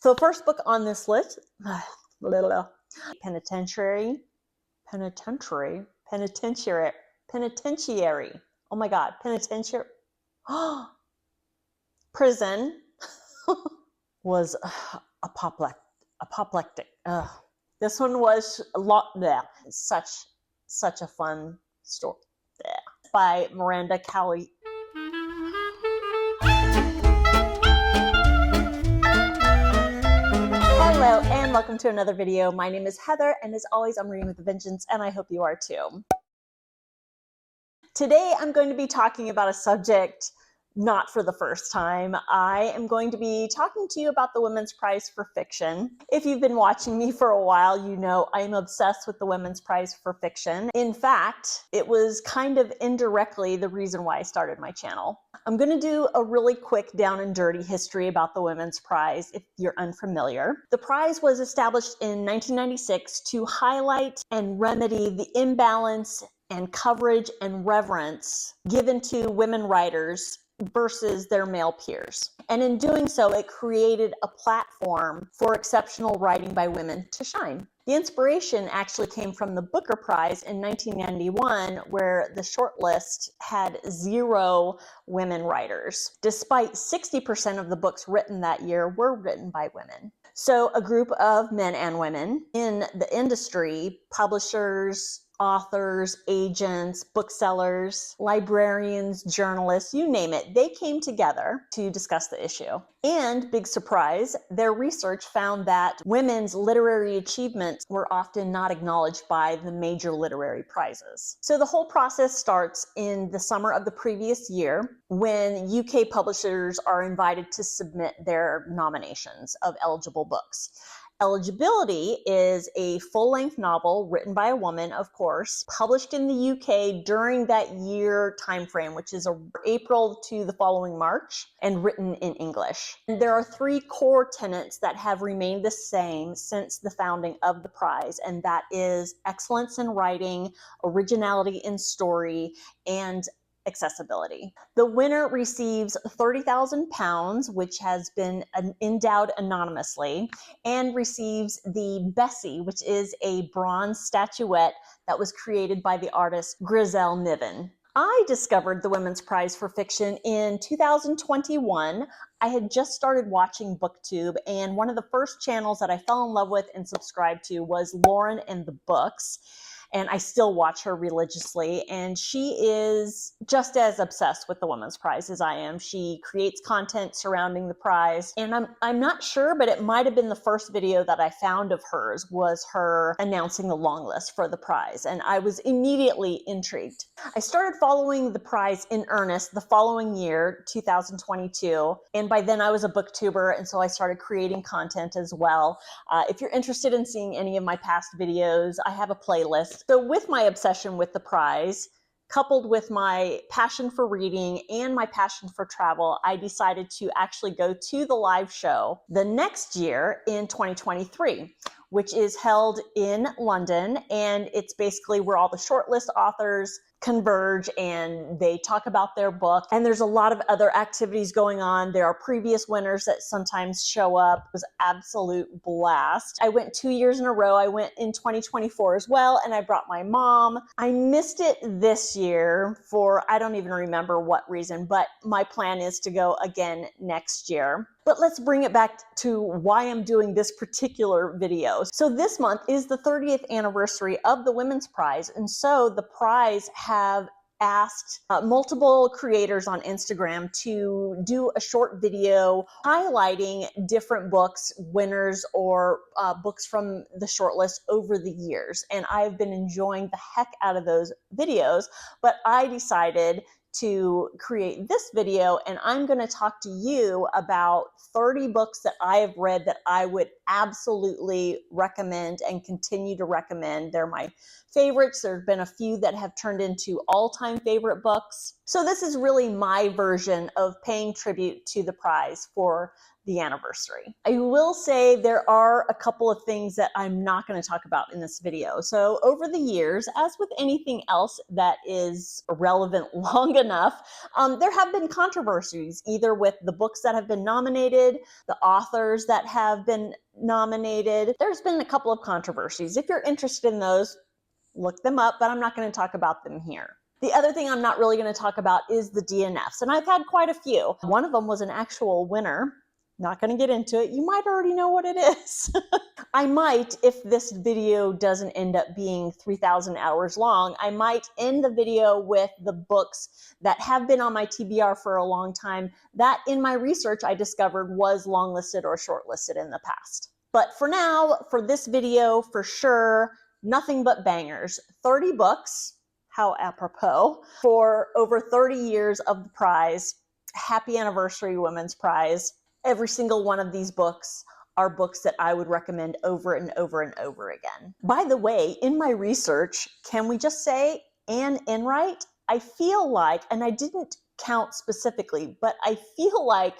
So first book on this list, Penitentiary. Oh my God, penitentiary. Prison was apoplectic. This one was a lot. Yeah, such a fun story. Yeah. By Miranda Calley. Hello and welcome to another video. My name is Heather, and as always, I'm reading with a vengeance, and I hope you are too. Today, I'm going to be talking about a subject not for the first time. I am going to be talking to you about the Women's Prize for Fiction. If you've been watching me for a while, you know I'm obsessed with the Women's Prize for Fiction. In fact, it was kind of indirectly the reason why I started my channel. I'm going to do a really quick down and dirty history about the Women's Prize if you're unfamiliar. The prize was established in 1996 to highlight and remedy the imbalance and coverage and reverence given to women writers versus their male peers. And in doing so, it created a platform for exceptional writing by women to shine. The inspiration actually came from the Booker Prize in 1991, where the shortlist had 0 women writers, despite 60% of the books written that year were written by women. So a group of men and women in the industry, publishers, authors, agents, booksellers, librarians, journalists, you name it, they came together to discuss the issue. And big surprise, their research found that women's literary achievements were often not acknowledged by the major literary prizes. So the whole process starts in the summer of the previous year when UK publishers are invited to submit their nominations of eligible books. Eligibility is a full-length novel written by a woman, of course, published in the UK during that year timeframe, which is April to the following March, and written in English. And there are 3 core tenets that have remained the same since the founding of the prize, and that is excellence in writing, originality in story, and accessibility. The winner receives £30,000, which has been endowed anonymously, and receives the Bessie, which is a bronze statuette that was created by the artist Griselle Niven. I discovered the Women's Prize for Fiction in 2021. I had just started watching Booktube, and one of the first channels that I fell in love with and subscribed to was Lauren and the Books. And I still watch her religiously, and she is just as obsessed with the Women's Prize as I am. She creates content surrounding the prize, and I'm not sure, but it might have been the first video that I found of hers was her announcing the long list for the prize, and I was immediately intrigued. I started following the prize in earnest the following year, 2022, and by then I was a booktuber, and so I started creating content as well. If you're interested in seeing any of my past videos, I have a playlist. So with my obsession with the prize, coupled with my passion for reading and my passion for travel, I decided to actually go to the live show the next year in 2023, which is held in London. And it's basically where all the shortlist authors converge and they talk about their book. And there's a lot of other activities going on. There are previous winners that sometimes show up. It was absolute blast. I went 2 years in a row. I went in 2024 as well, and I brought my mom. I missed it this year for, I don't even remember what reason, but my plan is to go again next year. But let's bring it back to why I'm doing this particular video. So this month is the 30th anniversary of the Women's Prize, and so the prize have asked multiple creators on Instagram to do a short video highlighting different books, winners, or books from the shortlist over the years. And I've been enjoying the heck out of those videos, but I decided to create this video, and I'm going to talk to you about 30 books that I have read that I would absolutely recommend and continue to recommend. They're my favorites. There have been a few that have turned into all-time favorite books. So this is really my version of paying tribute to the prize for the anniversary. I will say there are a couple of things that I'm not going to talk about in this video. So over the years, as with anything else that is relevant long enough, there have been controversies, either with the books that have been nominated, the authors that have been nominated. There's been a couple of controversies. If you're interested in those, look them up, but I'm not going to talk about them here. The other thing I'm not really going to talk about is the DNFs, and I've had quite a few. One of them was an actual winner. Not going to get into it. You might already know what it is. I might, if this video doesn't end up being 3,000 hours long, I might end the video with the books that have been on my TBR for a long time that in my research I discovered was longlisted or shortlisted in the past. But for now, for this video, for sure, nothing but bangers. 30 books, how apropos, for over 30 years of the prize. Happy anniversary, Women's Prize. Every single one of these books are books that I would recommend over and over and over again. By the way, in my research, can we just say Anne Enright? I feel like, and I didn't count specifically, but I feel like,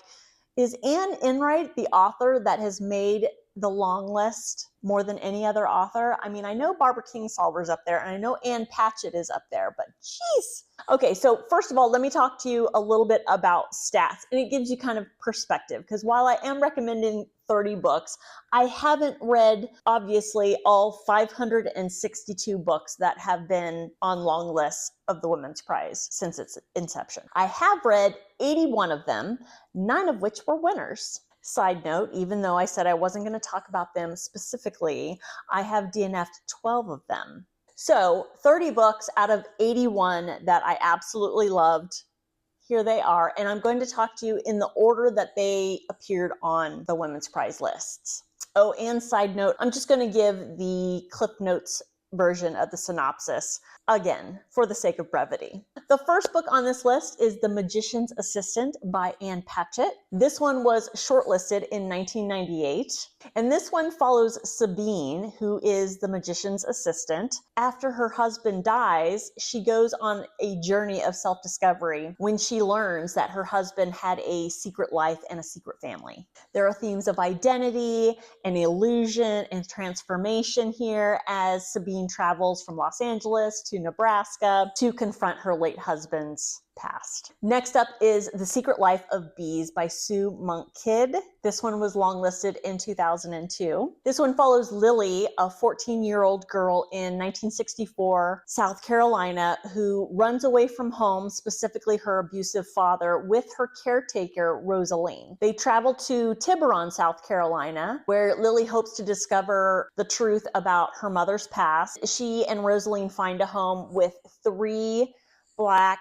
is Anne Enright the author that has made the long list more than any other author? I mean, I know Barbara Kingsolver's up there, and I know Ann Patchett is up there, but geez. Okay, so first of all, let me talk to you a little bit about stats, and it gives you kind of perspective, because while I am recommending 30 books, I haven't read, obviously, all 562 books that have been on long lists of the Women's Prize since its inception. I have read 81 of them, 9 of which were winners. Side note, even though I said I wasn't going to talk about them specifically, I have DNF'd 12 of them. So 30 books out of 81 that I absolutely loved. Here they are, and I'm going to talk to you in the order that they appeared on the Women's Prize lists. Oh, and side note, I'm just going to give the Cliff Notes version of the synopsis again for the sake of brevity. The first book on this list is The Magician's Assistant by Ann Patchett. This one was shortlisted in 1998, and this one follows Sabine, who is the magician's assistant. After her husband dies, she goes on a journey of self-discovery when she learns that her husband had a secret life and a secret family. There are themes of identity and illusion and transformation here as Sabine travels from Los Angeles to Nebraska to confront her late husband's past. Next up is The Secret Life of Bees by Sue Monk Kidd. This one was longlisted in 2002. This one follows Lily, a 14-year-old girl in 1964 South Carolina who runs away from home, specifically her abusive father, with her caretaker, Rosaline. They travel to Tiburon, South Carolina, where Lily hopes to discover the truth about her mother's past. She and Rosaline find a home with 3 Black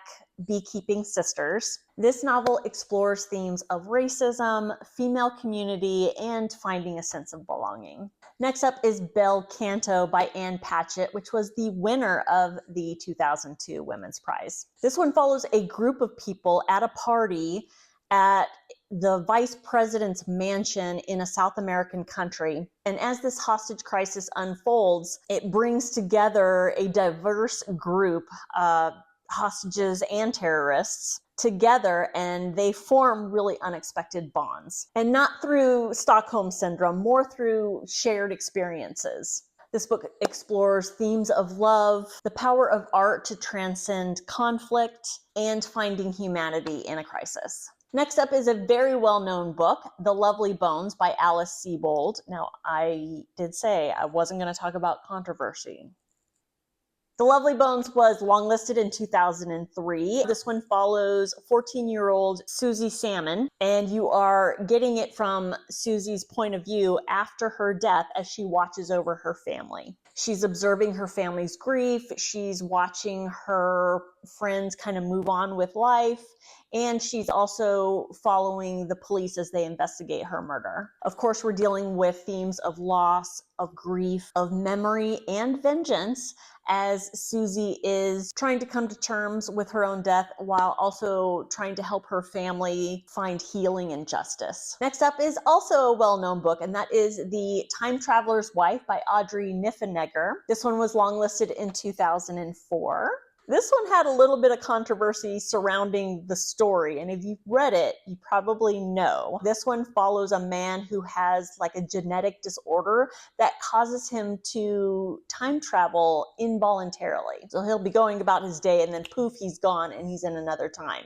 beekeeping sisters. This novel explores themes of racism, female community, and finding a sense of belonging. Next up is Bel Canto by Ann Patchett, which was the winner of the 2002 Women's Prize. This one follows a group of people at a party at the vice president's mansion in a South American country. And as this hostage crisis unfolds, it brings together a diverse group of hostages and terrorists together, and they form really unexpected bonds. And not through Stockholm Syndrome, more through shared experiences. This book explores themes of love, the power of art to transcend conflict, and finding humanity in a crisis. Next up is a very well-known book, The Lovely Bones by Alice Sebold. Now, I did say I wasn't going to talk about controversy. The Lovely Bones was longlisted in 2003. This one follows 14-year-old Susie Salmon, and you are getting it from Susie's point of view after her death as she watches over her family. She's observing her family's grief, she's watching her friends kind of move on with life, and she's also following the police as they investigate her murder. Of course, we're dealing with themes of loss, of grief, of memory, and vengeance, as Susie is trying to come to terms with her own death while also trying to help her family find healing and justice. Next up is also a well-known book, and that is The Time Traveler's Wife by Audrey Niffenegger. This one was longlisted in 2004. This one had a little bit of controversy surrounding the story, and if you've read it, you probably know. This one follows a man who has like a genetic disorder that causes him to time travel involuntarily. So he'll be going about his day and then poof, he's gone and he's in another time.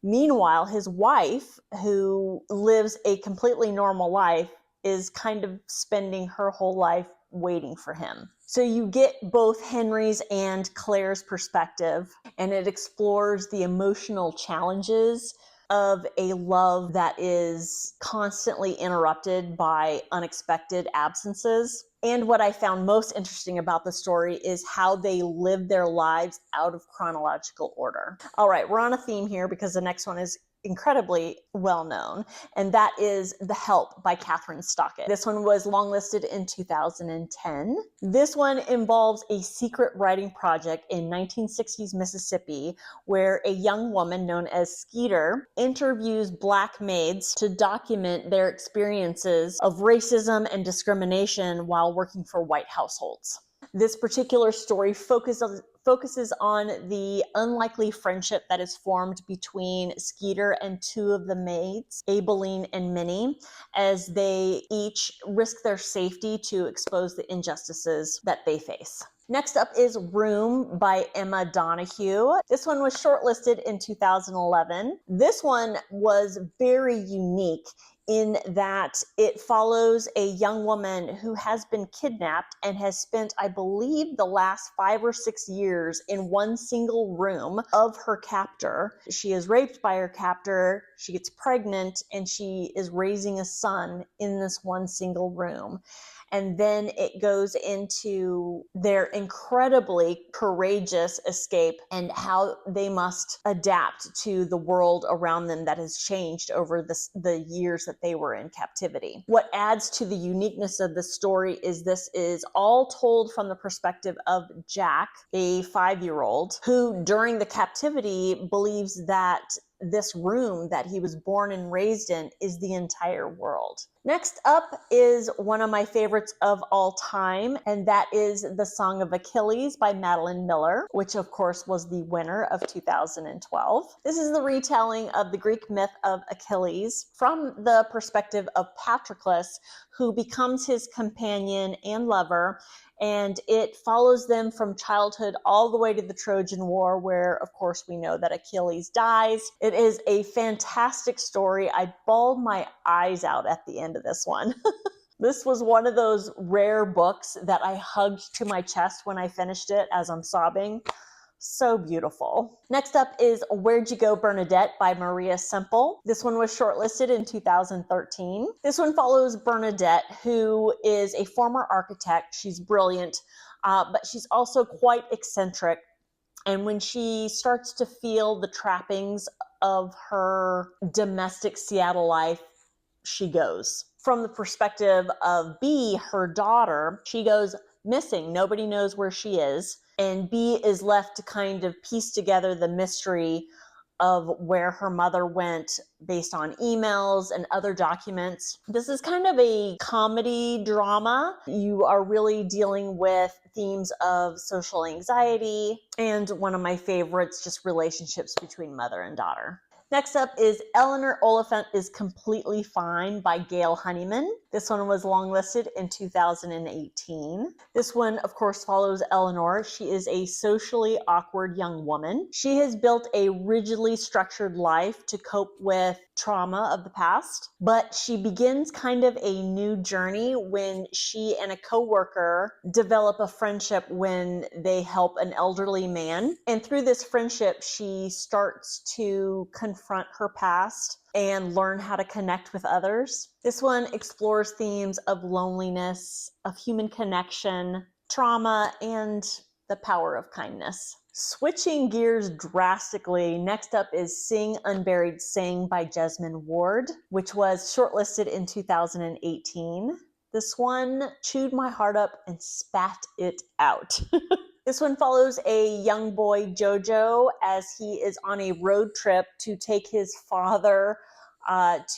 Meanwhile, his wife, who lives a completely normal life, is kind of spending her whole life waiting for him. So you get both Henry's and Claire's perspective, and it explores the emotional challenges of a love that is constantly interrupted by unexpected absences. And what I found most interesting about the story is how they live their lives out of chronological order. All right, we're on a theme here because the next one is incredibly well known, and that is The Help by Catherine Stockett. This one was longlisted in 2010. This one involves a secret writing project in 1960s Mississippi where a young woman known as Skeeter interviews Black maids to document their experiences of racism and discrimination while working for white households. This particular story focuses on the unlikely friendship that is formed between Skeeter and two of the maids, Abeline and Minnie, as they each risk their safety to expose the injustices that they face. Next up is Room by Emma Donoghue. This one was shortlisted in 2011. This one was very unique in that it follows a young woman who has been kidnapped and has spent, I believe, the last 5 or 6 years in one single room of her captor. She is raped by her captor, she gets pregnant, and she is raising a son in this one single room. And then it goes into their incredibly courageous escape and how they must adapt to the world around them that has changed over the years that they were in captivity. What adds to the uniqueness of the story is this is all told from the perspective of Jack, a 5-year-old, who during the captivity believes that this room that he was born and raised in is the entire world. Next up is one of my favorites of all time, and that is The Song of Achilles by Madeline Miller, which of course was the winner of 2012. This is the retelling of the Greek myth of Achilles from the perspective of Patroclus, who becomes his companion and lover, and it follows them from childhood all the way to the Trojan War, where, of course, we know that Achilles dies. It is a fantastic story. I bawled my eyes out at the end of this one. This was one of those rare books that I hugged to my chest when I finished it as I'm sobbing. So beautiful. Next up is Where'd You Go, Bernadette by Maria Semple. This one was shortlisted in 2013. This one follows Bernadette, who is a former architect. She's brilliant, but she's also quite eccentric. And when she starts to feel the trappings of her domestic Seattle life, she goes. From the perspective of B, her daughter, she goes missing. Nobody knows where she is. And B is left to kind of piece together the mystery of where her mother went based on emails and other documents. This is kind of a comedy drama. You are really dealing with themes of social anxiety and one of my favorites, just relationships between mother and daughter. Next up is Eleanor Oliphant is Completely Fine by Gail Honeyman. This one was longlisted in 2018. This one, of course, follows Eleanor. She is a socially awkward young woman. She has built a rigidly structured life to cope with trauma of the past, but she begins kind of a new journey when she and a coworker develop a friendship when they help an elderly man. And through this friendship, she starts to confront her past and learn how to connect with others. This one explores themes of loneliness, of human connection, trauma, and the power of kindness. Switching gears drastically, next up is Sing Unburied Sing by Jesmyn Ward, which was shortlisted in 2018. This one chewed my heart up and spat it out. This one follows a young boy, Jojo, as he is on a road trip to take his father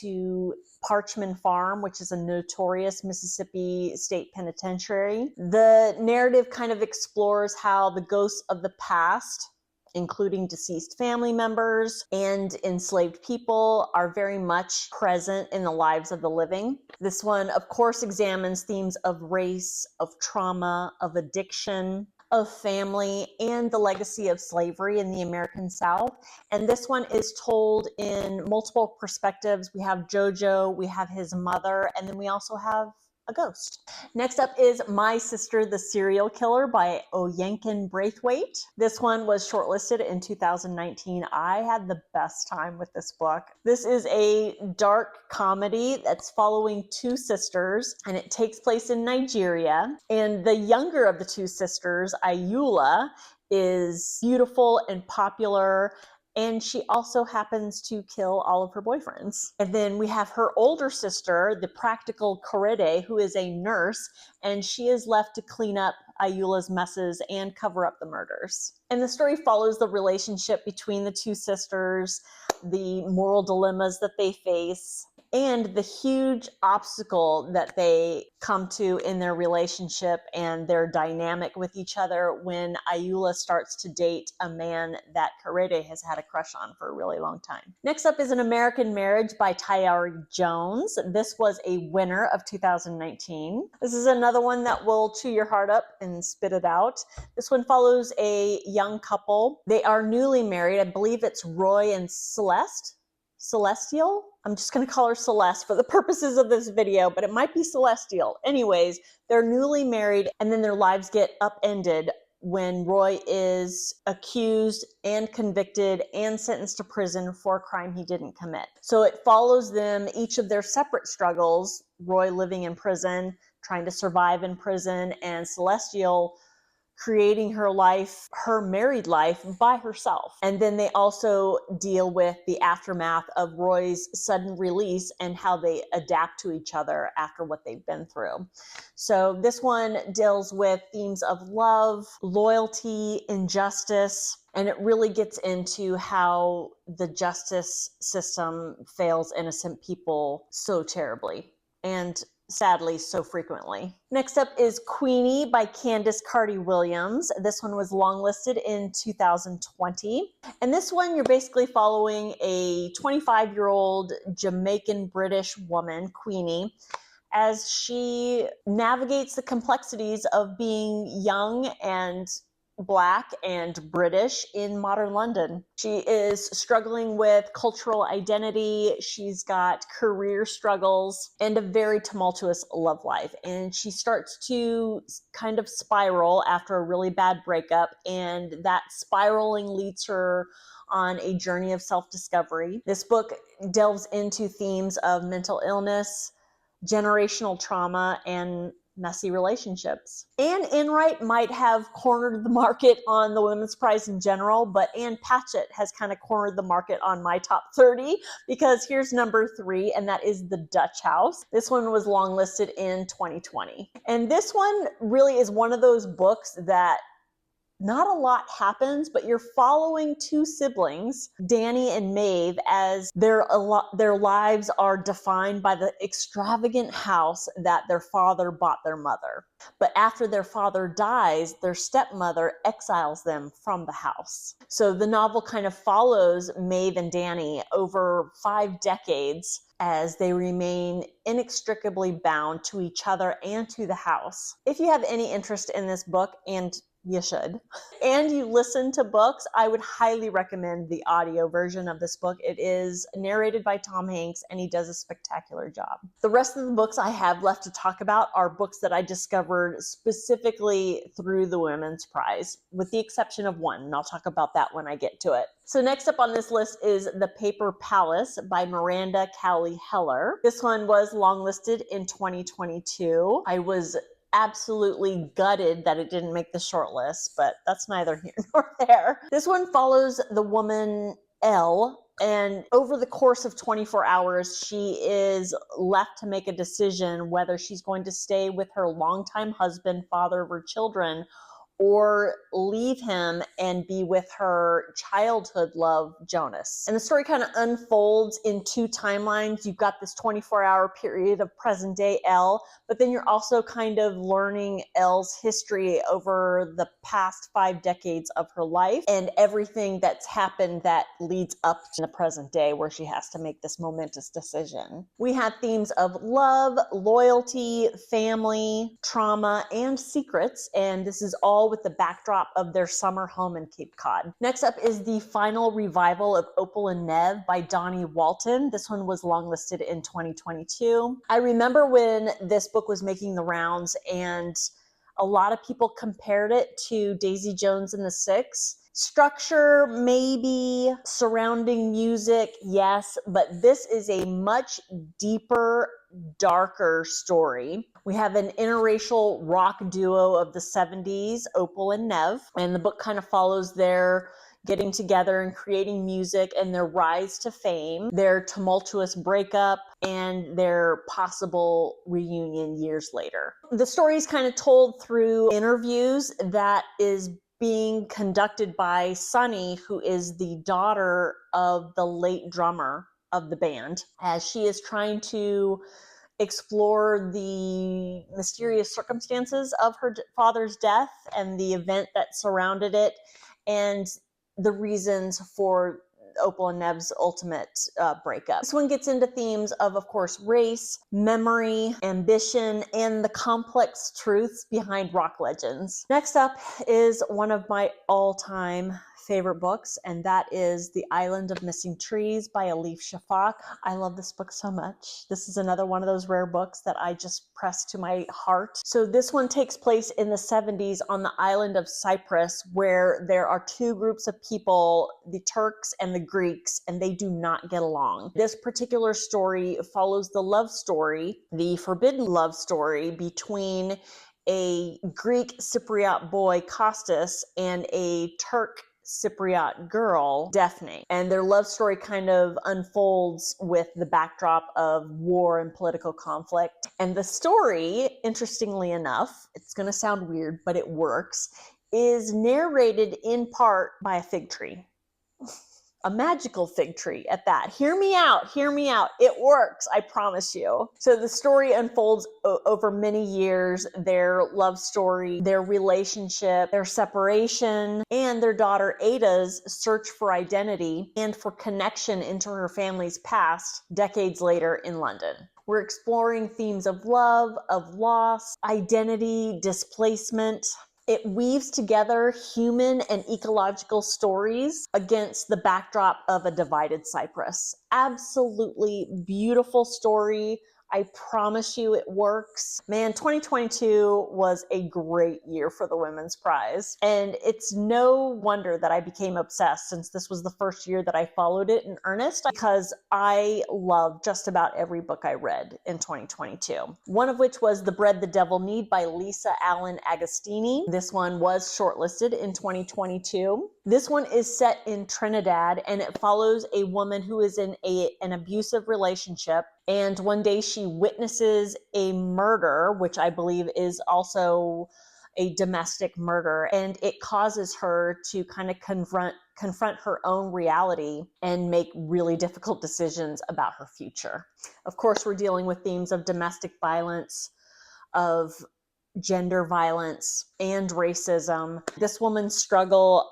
to Parchman Farm, which is a notorious Mississippi state penitentiary. The narrative kind of explores how the ghosts of the past including deceased family members and enslaved people, are very much present in the lives of the living. This one, of course, examines themes of race, of trauma, of addiction, of family, and the legacy of slavery in the American South. And this one is told in multiple perspectives. We have Jojo, we have his mother, and then we also have a ghost. Next up is My Sister the Serial Killer by Oyankin Braithwaite. This one was shortlisted in 2019. I had the best time with this book. This is a dark comedy that's following two sisters, and it takes place in Nigeria. And the younger of the two sisters, Ayula, is beautiful and popular, and she also happens to kill all of her boyfriends. And then we have her older sister, the practical Korede, who is a nurse, and she is left to clean up Ayula's messes and cover up the murders. And the story follows the relationship between the two sisters, the moral dilemmas that they face, and the huge obstacle that they come to in their relationship and their dynamic with each other when Ayula starts to date a man that Korede has had a crush on for a really long time. Next up is An American Marriage by Tayari Jones. This was a winner of 2019. This is another one that will chew your heart up and spit it out. This one follows a young couple. They are newly married. I believe it's Roy and Celestial? I'm just going to call her Celeste for the purposes of this video, but it might be Celestial. Anyways, they're newly married, and then their lives get upended when Roy is accused and convicted and sentenced to prison for a crime he didn't commit. So it follows them, each of their separate struggles, Roy living in prison, trying to survive in prison, and Celestial creating her life, her married life by herself. And then they also deal with the aftermath of Roy's sudden release and how they adapt to each other after what they've been through. So this one deals with themes of love, loyalty, injustice, and it really gets into how the justice system fails innocent people so terribly, and sadly, so frequently. Next up is Queenie by Candace Carty-Williams. This one was longlisted in 2020. And this one, you're basically following a 25-year-old Jamaican-British woman, Queenie, as she navigates the complexities of being young and Black and British in modern London. She is struggling with cultural identity. She's got career struggles and a very tumultuous love life. And she starts to kind of spiral after a really bad breakup. And that spiraling leads her on a journey of self-discovery. This book delves into themes of mental illness, generational trauma, and messy relationships. Anne Enright might have cornered the market on the Women's Prize in general, but Anne Patchett has kind of cornered the market on my top 30, because here's number 3, and that is The Dutch House. This one was longlisted in 2020. And this one really is one of those books that not a lot happens, but you're following two siblings, Danny and Maeve, as their lives are defined by the extravagant house that their father bought their mother. But after their father dies, their stepmother exiles them from the house. So the novel kind of follows Maeve and Danny over 5 decades as they remain inextricably bound to each other and to the house. If you have any interest in this book, and you should, and you listen to books, I would highly recommend the audio version of this book. It is narrated by Tom Hanks, and he does a spectacular job. The rest of the books I have left to talk about are books that I discovered specifically through the Women's Prize, with the exception of one, and I'll talk about that when I get to it. So next up on this list is The Paper Palace by Miranda Cowley Heller. This one was longlisted in 2022. I was absolutely gutted that it didn't make the short list, but that's neither here nor there. This one follows the woman Elle, and over the course of 24 hours, she is left to make a decision whether she's going to stay with her longtime husband, father of her children, or leave him and be with her childhood love, Jonas. And the story kind of unfolds in two timelines. You've got this 24-hour period of present day Elle, but then you're also kind of learning Elle's history over the past 5 decades of her life and everything that's happened that leads up to the present day where she has to make this momentous decision. We have themes of love, loyalty, family, trauma, and secrets, and this is all with the backdrop of their summer home in Cape Cod. Next up is the final revival of Opal and Neve by Donnie Walton. This one was longlisted in 2022. I remember when this book was making the rounds and a lot of people compared it to Daisy Jones and the Six. Structure, maybe. Surrounding music, yes. But this is a much deeper, darker story. We have an interracial rock duo of the 70s, Opal and Neve. And the book kind of follows their getting together and creating music and their rise to fame, their tumultuous breakup, and their possible reunion years later. The story is kind of told through interviews that is being conducted by Sunny, who is the daughter of the late drummer of the band, as she is trying to explore the mysterious circumstances of her father's death and the event that surrounded it, and the reasons for Opal and Neve's ultimate breakup. This one gets into themes of course, race, memory, ambition, and the complex truths behind rock legends. Next up is one of my all-time favorite books, and that is The Island of Missing Trees by Elif Shafak. I love this book so much. This is another one of those rare books that I just press to my heart. So this one takes place in the 70s on the island of Cyprus, where there are two groups of people, the Turks and the Greeks, and they do not get along. This particular story follows the love story, the forbidden love story between a Greek Cypriot boy, Costas, and a Turk Cypriot girl, Daphne. And their love story kind of unfolds with the backdrop of war and political conflict. And the story, interestingly enough, it's going to sound weird, but it works, is narrated in part by a fig tree. A magical fig tree at that. Hear me out, hear me out. It works, I promise you. So the story unfolds over many years, their love story, their relationship, their separation, and their daughter Ada's search for identity and for connection into her family's past decades later in London. We're exploring themes of love, of loss, identity, displacement. It weaves together human and ecological stories against the backdrop of a divided Cyprus. Absolutely beautiful story. I promise you it works. Man, 2022 was a great year for the Women's Prize. And it's no wonder that I became obsessed, since this was the first year that I followed it in earnest, because I love just about every book I read in 2022. One of which was The Bread the Devil Need by Lisa Allen Agostini. This one was shortlisted in 2022. This one is set in Trinidad, and it follows a woman who is in an abusive relationship. And one day she witnesses a murder, which I believe is also a domestic murder. And it causes her to kind of confront her own reality and make really difficult decisions about her future. Of course, we're dealing with themes of domestic violence, of gender violence, and racism. This woman's struggle,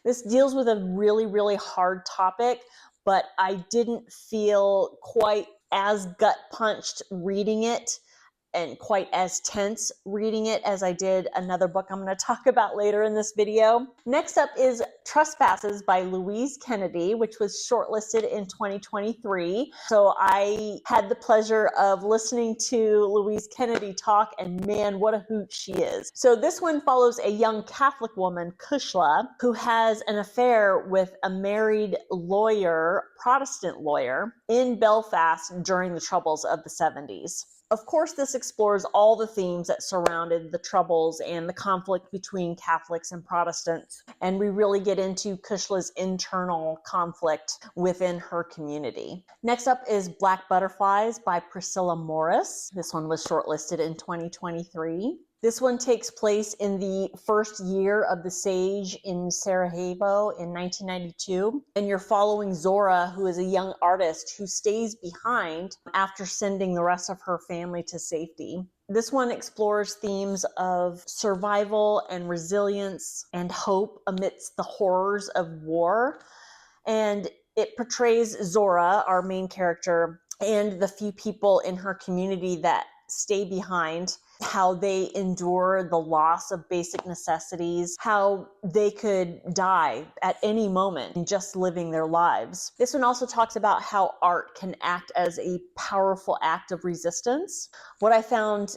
this deals with a really, really hard topic, but I didn't feel quite as gut punched reading it and quite as tense reading it as I did another book I'm going to talk about later in this video. Next up is Trespasses by Louise Kennedy, which was shortlisted in 2023. So I had the pleasure of listening to Louise Kennedy talk, and man, what a hoot she is. So this one follows a young Catholic woman, Kushla, who has an affair with a married lawyer, Protestant lawyer, in Belfast during the Troubles of the 70s. Of course, this explores all the themes that surrounded the Troubles and the conflict between Catholics and Protestants. And we really get into Kushla's internal conflict within her community. Next up is Black Butterflies by Priscilla Morris. This one was shortlisted in 2023. This one takes place in the first year of the siege in Sarajevo in 1992. And you're following Zora, who is a young artist who stays behind after sending the rest of her family to safety. This one explores themes of survival and resilience and hope amidst the horrors of war. And it portrays Zora, our main character, and the few people in her community that stay behind, how they endure the loss of basic necessities, how they could die at any moment in just living their lives. This one also talks about how art can act as a powerful act of resistance. What I found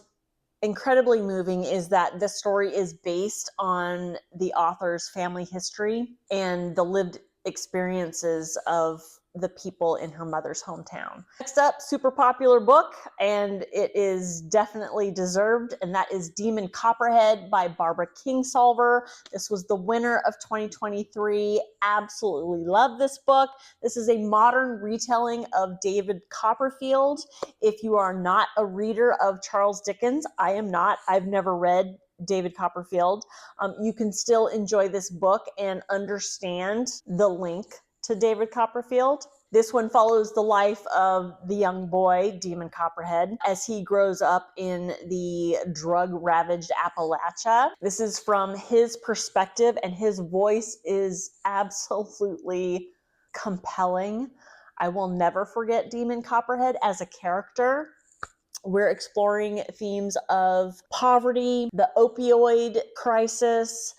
incredibly moving is that this story is based on the author's family history and the lived experiences of the people in her mother's hometown. Next up, super popular book, and it is definitely deserved, and that is Demon Copperhead by Barbara Kingsolver. This was the winner of 2023. Absolutely love this book. This is a modern retelling of David Copperfield. If you are not a reader of Charles Dickens, I am not. I've never read David Copperfield. You can still enjoy this book and understand the link to David Copperfield. This one follows the life of the young boy, Demon Copperhead, as he grows up in the drug-ravaged Appalachia. This is from his perspective, and his voice is absolutely compelling. I will never forget Demon Copperhead as a character. We're exploring themes of poverty, the opioid crisis,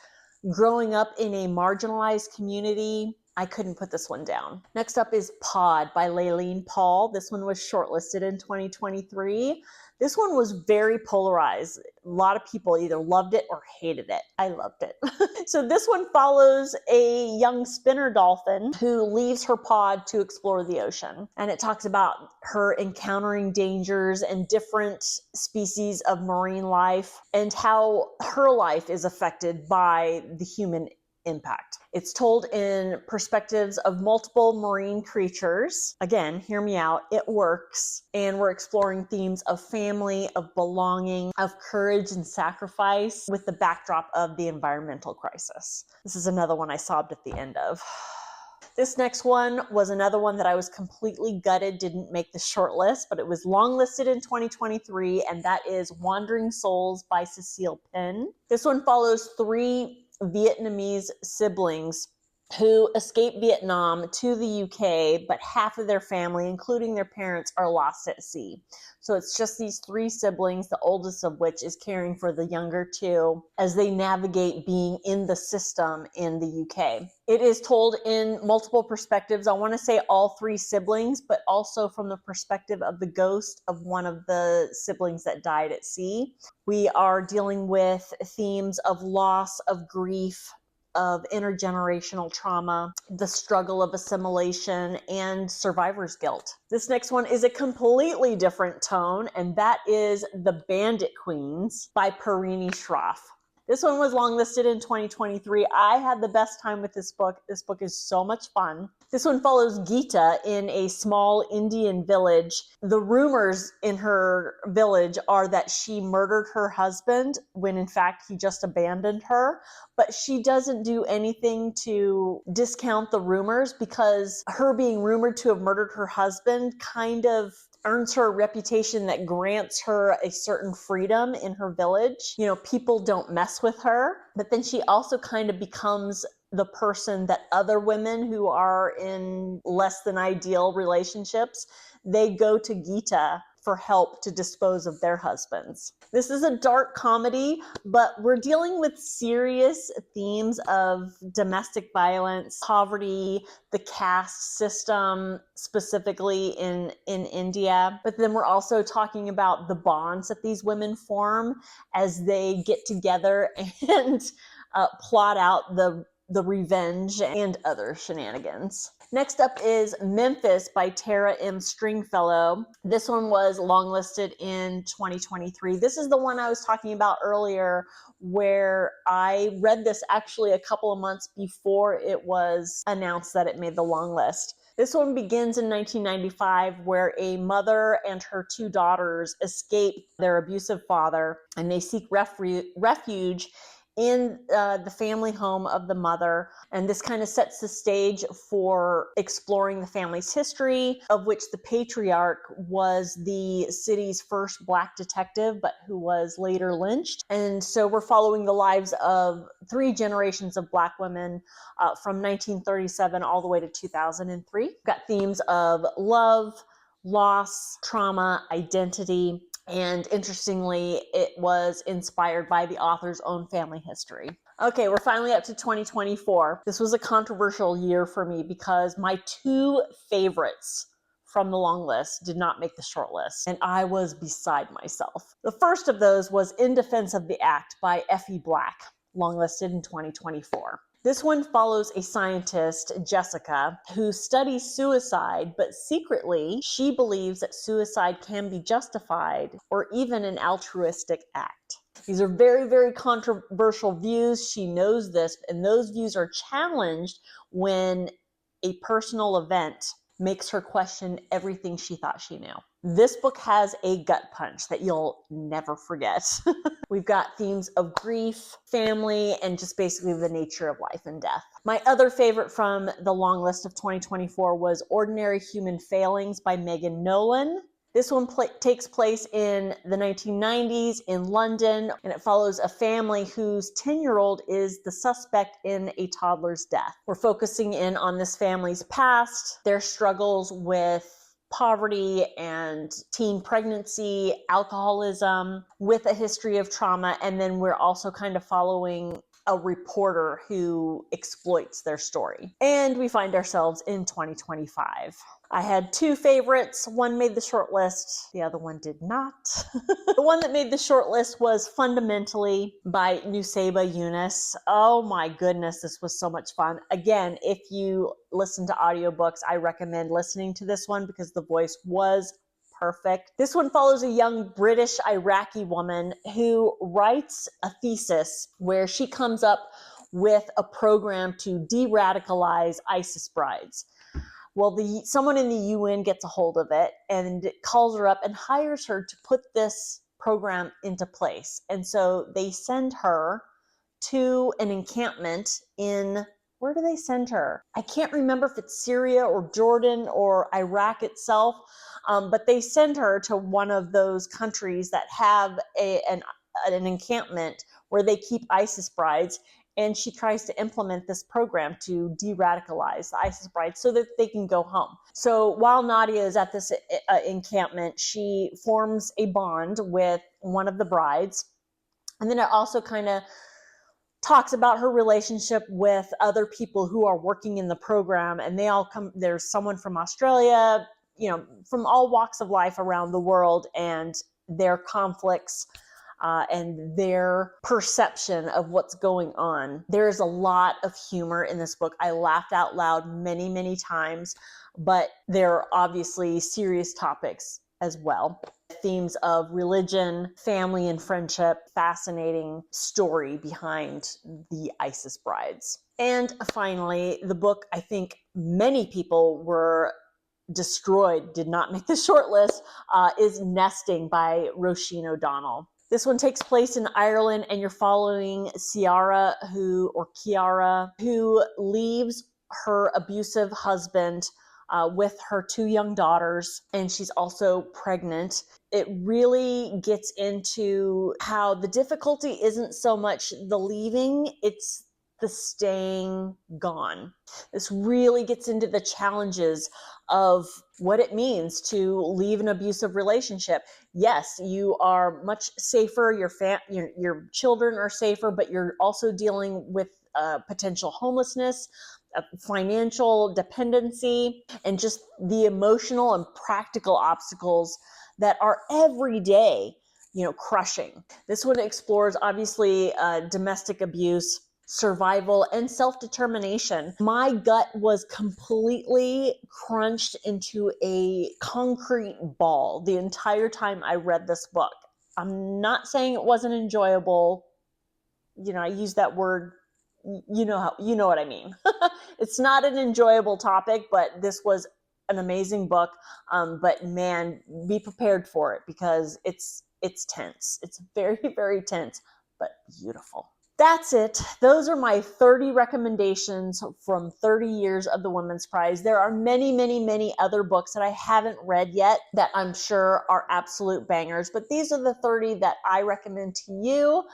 growing up in a marginalized community. I couldn't put this one down. Next up is Pod by Laylene Paul. This one was shortlisted in 2023. This one was very polarized. A lot of people either loved it or hated it. I loved it. So this one follows a young spinner dolphin who leaves her pod to explore the ocean. And it talks about her encountering dangers and different species of marine life and how her life is affected by the human impact. It's told in perspectives of multiple marine creatures. Again, hear me out, it works. And we're exploring themes of family, of belonging, of courage and sacrifice with the backdrop of the environmental crisis. This is another one I sobbed at the end of. This next one was another one that I was completely gutted, didn't make the short list, but it was longlisted in 2023, and that is Wandering Souls by Cecile Penn. This one follows 3 Vietnamese siblings who escaped Vietnam to the UK, but half of their family, including their parents, are lost at sea. So it's just these 3 siblings, the oldest of which is caring for the younger 2 as they navigate being in the system in the UK. It is told in multiple perspectives. I want to say all 3 siblings, but also from the perspective of the ghost of one of the siblings that died at sea. We are dealing with themes of loss, of grief, of intergenerational trauma, the struggle of assimilation, and survivor's guilt. This next one is a completely different tone, and that is The Bandit Queens by Parini Shroff. This one was longlisted in 2023. I had the best time with this book. This book is so much fun. This one follows Geeta in a small Indian village. The rumors in her village are that she murdered her husband when in fact he just abandoned her. But she doesn't do anything to discount the rumors because her being rumored to have murdered her husband kind of earns her a reputation that grants her a certain freedom in her village. You know, people don't mess with her, but then she also kind of becomes the person that other women who are in less than ideal relationships, they go to Geeta for help to dispose of their husbands. This is a dark comedy, but we're dealing with serious themes of domestic violence, poverty, the caste system, specifically in India. But then we're also talking about the bonds that these women form as they get together and plot out the revenge and other shenanigans. Next up is Memphis by Tara M. Stringfellow. This one was longlisted in 2023. This is the one I was talking about earlier where I read this actually a couple of months before it was announced that it made the long list. This one begins in 1995, where a mother and her two daughters escape their abusive father, and they seek refuge in the family home of the mother. And this kind of sets the stage for exploring the family's history, of which the patriarch was the city's first Black detective, but who was later lynched. And so we're following the lives of 3 generations of Black women from 1937 all the way to 2003. We've got themes of love, loss, trauma, identity, and interestingly, it was inspired by the author's own family history. Okay, we're finally up to 2024. This was a controversial year for me because my 2 favorites from the long list did not make the short list, and I was beside myself. The first of those was In Defense of the Act by F.E. Black, longlisted in 2024. This one follows a scientist, Jessica, who studies suicide, but secretly she believes that suicide can be justified or even an altruistic act. These are very, very controversial views. She knows this, and those views are challenged when a personal event makes her question everything she thought she knew. This book has a gut punch that you'll never forget. We've got themes of grief, family, and just basically the nature of life and death. My other favorite from the long list of 2024 was Ordinary Human Failings by Megan Nolan. This one takes place in the 1990s in London, and it follows a family whose 10-year-old is the suspect in a toddler's death. We're focusing in on this family's past, their struggles with poverty and teen pregnancy, alcoholism, with a history of trauma, and then we're also kind of following a reporter who exploits their story. And we find ourselves in 2025. I had 2 favorites. One made the short list. The other one did not. The one that made the short list was Fundamentally by Nuseba Yunus. Oh my goodness, this was so much fun. Again, if you listen to audiobooks, I recommend listening to this one because the voice was perfect. This one follows a young British Iraqi woman who writes a thesis where she comes up with a program to de-radicalize ISIS brides. Well, someone in the UN gets a hold of it and calls her up and hires her to put this program into place. And so they send her to an encampment in, where do they send her? I can't remember if it's Syria or Jordan or Iraq itself, but they send her to one of those countries that have an encampment where they keep ISIS brides. And she tries to implement this program to de-radicalize the ISIS brides so that they can go home. So while Nadia is at this encampment, she forms a bond with one of the brides. And then it also kind of talks about her relationship with other people who are working in the program. And they all come, there's someone from Australia, from all walks of life around the world, and their conflicts and their perception of what's going on. There is a lot of humor in this book. I laughed out loud many, many times, but there are obviously serious topics as well. Themes of religion, family, and friendship. Fascinating story behind the ISIS brides. And finally, the book I think many people were destroyed, did not make the short list, is Nesting by Roisin O'Donnell. This one takes place in Ireland, and you're following Ciara, who leaves her abusive husband with her 2 young daughters, and she's also pregnant. It really gets into how the difficulty isn't so much the leaving, it's the staying gone. This really gets into the challenges of what it means to leave an abusive relationship. Yes, you are much safer, your children are safer, but you're also dealing with potential homelessness, financial dependency, and just the emotional and practical obstacles that are every day, crushing. This one explores obviously domestic abuse, survival, and self-determination. My gut was completely crunched into a concrete ball the entire time I read this book. I'm not saying it wasn't enjoyable. I use that word, you know what I mean. It's not an enjoyable topic, but this was an amazing book. But man, be prepared for it because it's tense. It's very, very tense, but beautiful. That's it. Those are my 30 recommendations from 30 years of the Women's Prize. There are many, many, many other books that I haven't read yet that I'm sure are absolute bangers, but these are the 30 that I recommend to you.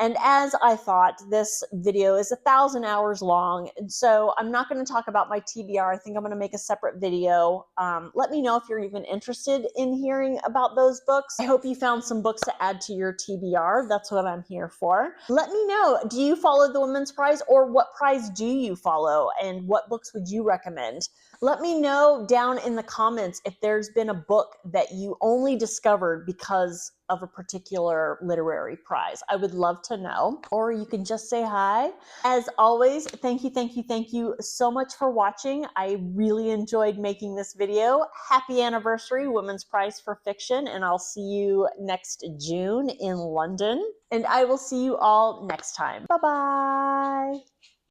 And as I thought, this video is 1,000 hours long, and so I'm not going to talk about my TBR. I think I'm going to make a separate video. Let me know if you're even interested in hearing about those books. I hope you found some books to add to your TBR. That's what I'm here for. Let me know, do you follow the Women's Prize, or what prize do you follow, and what books would you recommend? Let me know down in the comments if there's been a book that you only discovered because of a particular literary prize. I would love to know, or you can just say hi. As always, thank you so much for watching. I really enjoyed making this video. Happy anniversary, Women's Prize for Fiction, and I'll see you next June in London. And I will see you all next time. Bye-bye.